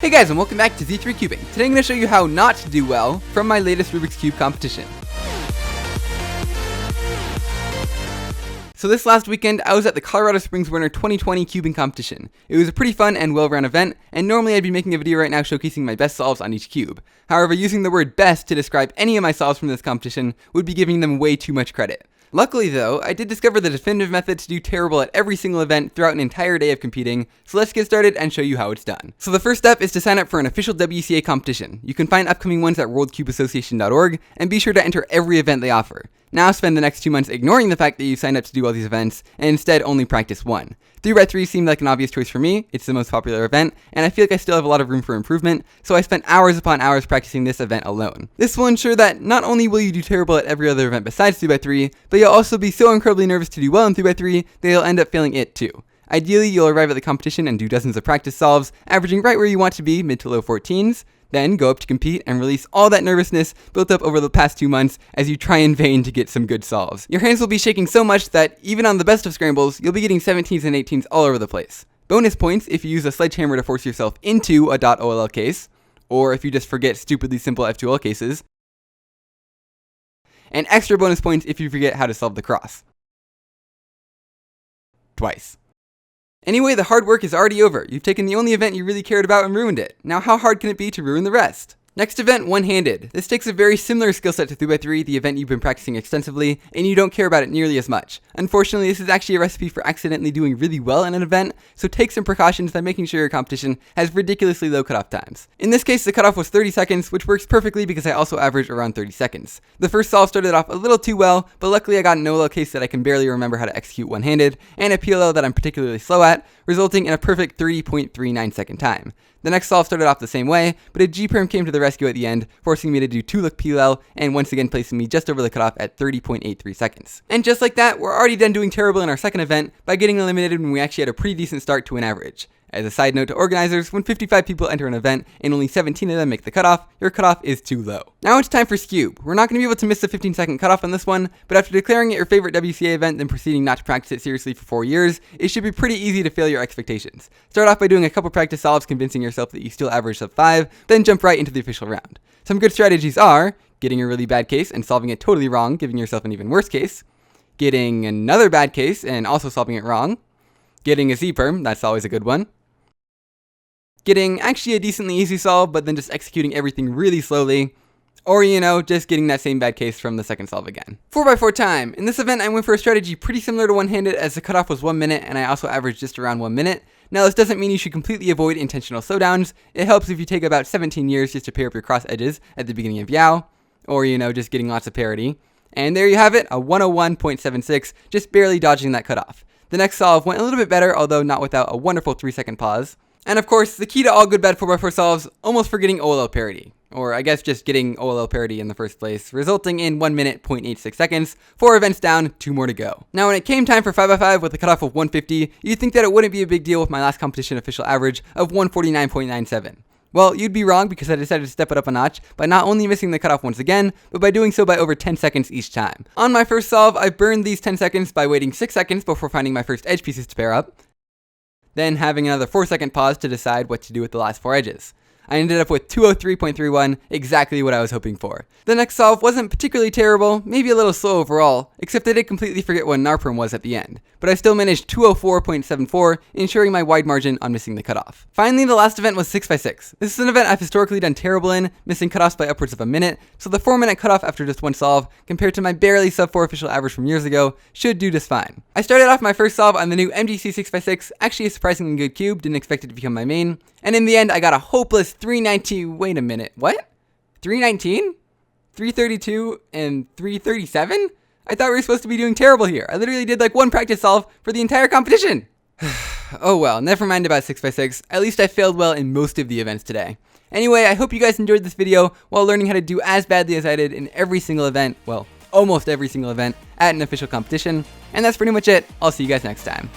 Hey guys, and welcome back to Z3 Cubing. Today I'm going to show you how not to do well from my latest Rubik's Cube competition. So this last weekend, I was at the Colorado Springs Winter 2020 Cubing competition. It was a pretty fun and well-run event, and normally I'd be making a video right now showcasing my best solves on each cube. However, using the word best to describe any of my solves from this competition would be giving them way too much credit. Luckily though, I did discover the definitive method to do terrible at every single event throughout an entire day of competing, so let's get started and show you how it's done. So the first step is to sign up for an official WCA competition. You can find upcoming ones at worldcubeassociation.org, and be sure to enter every event they offer. Now spend the next 2 months ignoring the fact that you signed up to do all these events, and instead only practice one. 3x3 seemed like an obvious choice for me. It's the most popular event, and I feel like I still have a lot of room for improvement, so I spent hours upon hours practicing this event alone. This will ensure that not only will you do terrible at every other event besides 3x3, but you'll also be so incredibly nervous to do well in 3x3 that you'll end up failing it too. Ideally, you'll arrive at the competition and do dozens of practice solves, averaging right where you want to be, mid to low 14s. Then go up to compete and release all that nervousness built up over the past 2 months as you try in vain to get some good solves. Your hands will be shaking so much that even on the best of scrambles, you'll be getting 17s and 18s all over the place. Bonus points if you use a sledgehammer to force yourself into a .oll case, or if you just forget stupidly simple F2L cases. And extra bonus points if you forget how to solve the cross. Twice. Anyway, the hard work is already over. You've taken the only event you really cared about and ruined it. Now how hard can it be to ruin the rest? Next event, one-handed. This takes a very similar skill set to 3x3, the event you've been practicing extensively, and you don't care about it nearly as much. Unfortunately, this is actually a recipe for accidentally doing really well in an event, so take some precautions by making sure your competition has ridiculously low cutoff times. In this case, the cutoff was 30 seconds, which works perfectly because I also averaged around 30 seconds. The first solve started off a little too well, but luckily I got an OLL case that I can barely remember how to execute one-handed, and a PLL that I'm particularly slow at, resulting in a perfect 30.39 second time. The next solve started off the same way, but a G-perm came to the rescue at the end, forcing me to do 2-look PLL, and once again placing me just over the cutoff at 30.83 seconds. And just like that, we're already done doing terrible in our second event by getting eliminated when we actually had a pretty decent start to an average. As a side note to organizers, when 55 people enter an event and only 17 of them make the cutoff, your cutoff is too low. Now it's time for Skewb. We're not going to be able to miss the 15-second cutoff on this one, but after declaring it your favorite WCA event then proceeding not to practice it seriously for 4 years, it should be pretty easy to fail your expectations. Start off by doing a couple practice solves convincing yourself that you still average sub 5, then jump right into the official round. Some good strategies are getting a really bad case and solving it totally wrong, giving yourself an even worse case, getting another bad case and also solving it wrong, getting a Z-perm, that's always a good one, getting actually a decently easy solve, but then just executing everything really slowly, or just getting that same bad case from the second solve again. 4x4 time. In this event, I went for a strategy pretty similar to one-handed as the cutoff was 1 minute, and I also averaged just around 1 minute. Now, this doesn't mean you should completely avoid intentional slowdowns. It helps if you take about 17 years just to pair up your cross edges at the beginning of Yao, or just getting lots of parity. And there you have it, a 101.76, just barely dodging that cutoff. The next solve went a little bit better, although not without a wonderful 3-second pause. And of course, the key to all good bad 4x4 solves, almost forgetting OLL parity. Or I guess just getting OLL parity in the first place, resulting in 1 minute, 0.86 seconds, 4 events down, 2 more to go. Now when it came time for 5x5 with a cutoff of 150, you'd think that it wouldn't be a big deal with my last competition official average of 149.97. Well, you'd be wrong because I decided to step it up a notch by not only missing the cutoff once again, but by doing so by over 10 seconds each time. On my first solve, I burned these 10 seconds by waiting 6 seconds before finding my first edge pieces to pair up, then having another 4-second pause to decide what to do with the last 4 edges. I ended up with 203.31, exactly what I was hoping for. The next solve wasn't particularly terrible, maybe a little slow overall, except I did completely forget what an R-perm was at the end. But I still managed 204.74, ensuring my wide margin on missing the cutoff. Finally, the last event was 6x6. This is an event I've historically done terrible in, missing cutoffs by upwards of a minute, so the 4-minute cutoff after just one solve, compared to my barely sub 4 official average from years ago, should do just fine. I started off my first solve on the new MGC 6x6, actually a surprisingly good cube, didn't expect it to become my main, and in the end I got a hopeless 319, wait a minute, what? 319? 332 and 337? I thought we were supposed to be doing terrible here. I literally did like one practice solve for the entire competition. Oh well, never mind about 6x6. At least I failed well in most of the events today. Anyway, I hope you guys enjoyed this video while learning how to do as badly as I did in every single event, well, almost every single event at an official competition. And that's pretty much it. I'll see you guys next time.